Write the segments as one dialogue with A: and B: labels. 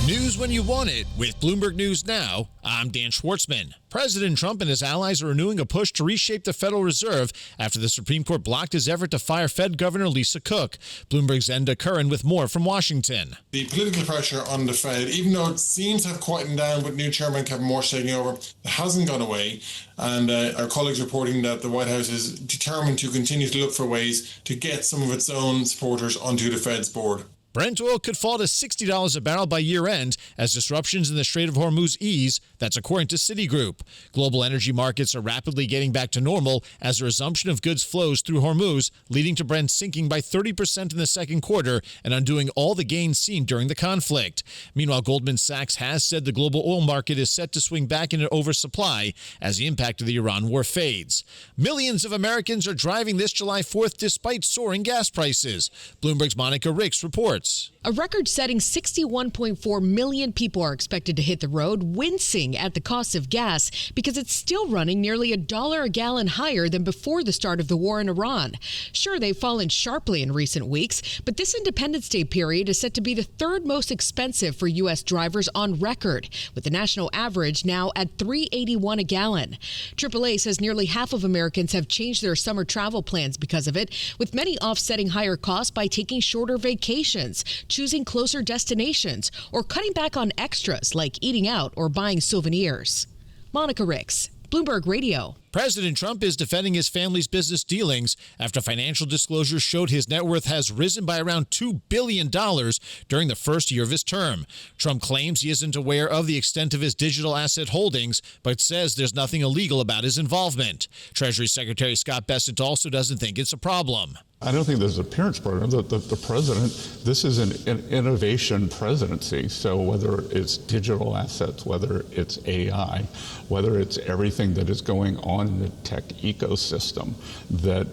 A: News when you want it with Bloomberg News Now. I'm Dan Schwartzman. President Trump and his allies are renewing a push to reshape the Federal Reserve after the Supreme Court blocked his effort to fire Fed Governor Lisa Cook. Bloomberg's Enda Curran with more from Washington.
B: The political pressure on the Fed, even though it seems to have quietened down with new chairman Kevin Morse taking over, it hasn't gone away. And our colleagues reporting that the White House is determined to continue to look for ways to get some of its own supporters onto the Fed's board.
A: Brent oil could fall to $60 a barrel by year-end as disruptions in the Strait of Hormuz ease. That's according to Citigroup. Global energy markets are rapidly getting back to normal as a resumption of goods flows through Hormuz, leading to Brent sinking by 30% in the second quarter and undoing all the gains seen during the conflict. Meanwhile, Goldman Sachs has said the global oil market is set to swing back into oversupply as the impact of the Iran war fades. Millions of Americans are driving this July 4th despite soaring gas prices. Bloomberg's Monica Ricks reports.
C: A record-setting 61.4 million people are expected to hit the road, wincing at the cost of gas because it's still running nearly $1 a gallon higher than before the start of the war in Iran. Sure, they've fallen sharply in recent weeks, but this Independence Day period is set to be the third most expensive for U.S. drivers on record, with the national average now at $3.81 a gallon. AAA says nearly half of Americans have changed their summer travel plans because of it, with many offsetting higher costs by taking shorter vacations, choosing closer destinations, or cutting back on extras like eating out or buying souvenirs. Monica Ricks, Bloomberg Radio.
A: President Trump is defending his family's business dealings after financial disclosures showed his net worth has risen by around $2 billion during the first year of his term. Trump claims he isn't aware of the extent of his digital asset holdings, but says there's nothing illegal about his involvement. Treasury Secretary Scott Bessent also doesn't think it's a problem.
D: I don't think there's an appearance program. The president, this is an innovation presidency. So whether it's digital assets, whether it's AI, whether it's everything that is going on in the tech ecosystem, that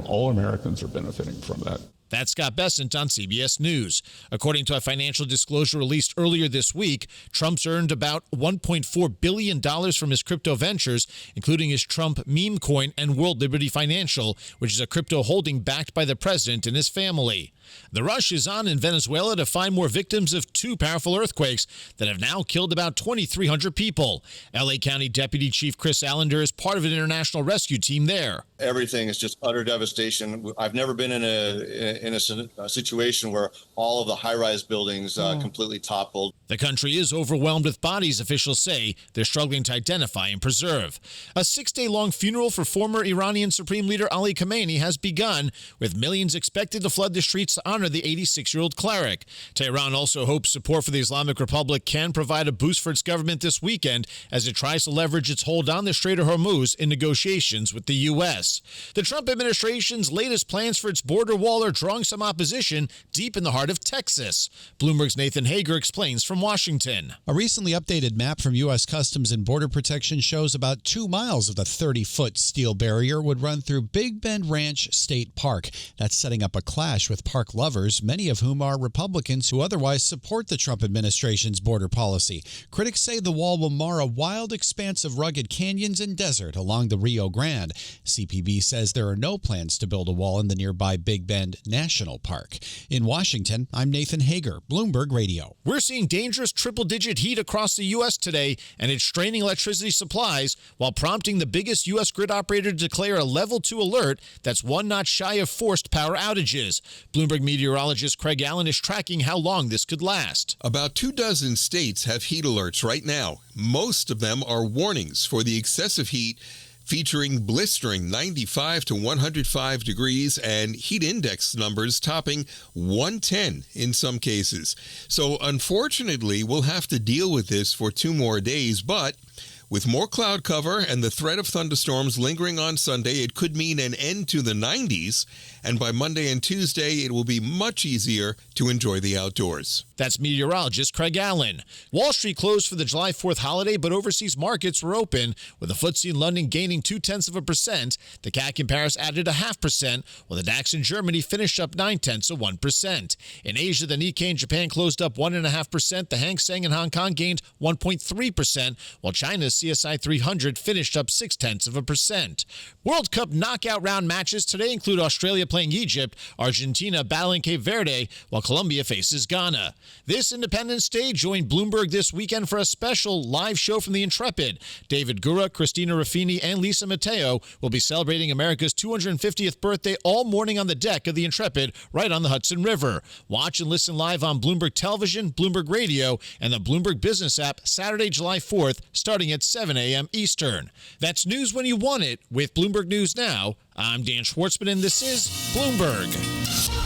D: all Americans are benefiting from that.
A: That's Scott Bessent on CBS News. According to a financial disclosure released earlier this week, Trump's earned about $1.4 billion from his crypto ventures, including his Trump meme coin and World Liberty Financial, which is a crypto holding backed by the president and his family. The rush is on in Venezuela to find more victims of two powerful earthquakes that have now killed about 2,300 people. L.A. County Deputy Chief Chris Allender is part of an international rescue team there.
E: Everything is just utter devastation. I've never been in a situation where all of the high-rise buildings completely toppled.
A: The country is overwhelmed with bodies, officials say they're struggling to identify and preserve. A 6-day-long funeral for former Iranian Supreme Leader Ali Khamenei has begun, with millions expected to flood the streets to honor the 86-year-old cleric. Tehran also hopes support for the Islamic Republic can provide a boost for its government this weekend as it tries to leverage its hold on the Strait of Hormuz in negotiations with the U.S. The Trump administration's latest plans for its border wall are drawing some opposition deep in the heart of Texas. Bloomberg's Nathan Hager explains from Washington.
F: A recently updated map from U.S. Customs and Border Protection shows about 2 miles of the 30-foot steel barrier would run through Big Bend Ranch State Park. That's setting up a clash with park lovers, many of whom are Republicans who otherwise support the Trump administration's border policy. Critics say the wall will mar a wild expanse of rugged canyons and desert along the Rio Grande. CPB says there are no plans to build a wall in the nearby Big Bend National Park. In Washington, I'm Nathan Hager, Bloomberg Radio.
A: We're seeing dangerous triple-digit heat across the U.S. today, and it's straining electricity supplies while prompting the biggest U.S. grid operator to declare a level 2 alert that's one notch shy of forced power outages. Bloomberg meteorologist Craig Allen is tracking how long this could last.
G: About 24 states have heat alerts right now. Most of them are warnings for the excessive heat, featuring blistering 95 to 105 degrees and heat index numbers topping 110 in some cases. So unfortunately, we'll have to deal with this for 2 more days, but with more cloud cover and the threat of thunderstorms lingering on Sunday, it could mean an end to the 90s, and by Monday and Tuesday, it will be much easier to enjoy the outdoors.
A: That's meteorologist Craig Allen. Wall Street closed for the July 4th holiday, but overseas markets were open, with the FTSE in London gaining 0.2%. The CAC in Paris added 0.5%, while the DAX in Germany finished up 0.9%. In Asia, the Nikkei in Japan closed up 1.5%. The Hang Seng in Hong Kong gained 1.3%, while China's CSI 300 finished up 0.6%. World Cup knockout round matches today include Australia playing Egypt, Argentina battling Cape Verde, while Colombia faces Ghana. This Independence Day, join Bloomberg this weekend for a special live show from the Intrepid. David Gura, Christina Ruffini, and Lisa Matteo will be celebrating America's 250th birthday all morning on the deck of the Intrepid right on the Hudson River. Watch and listen live on Bloomberg Television, Bloomberg Radio, and the Bloomberg Business app Saturday, July 4th, starting at 7 a.m. Eastern. That's news when you want it with Bloomberg News Now. I'm Dan Schwartzman, and this is Bloomberg.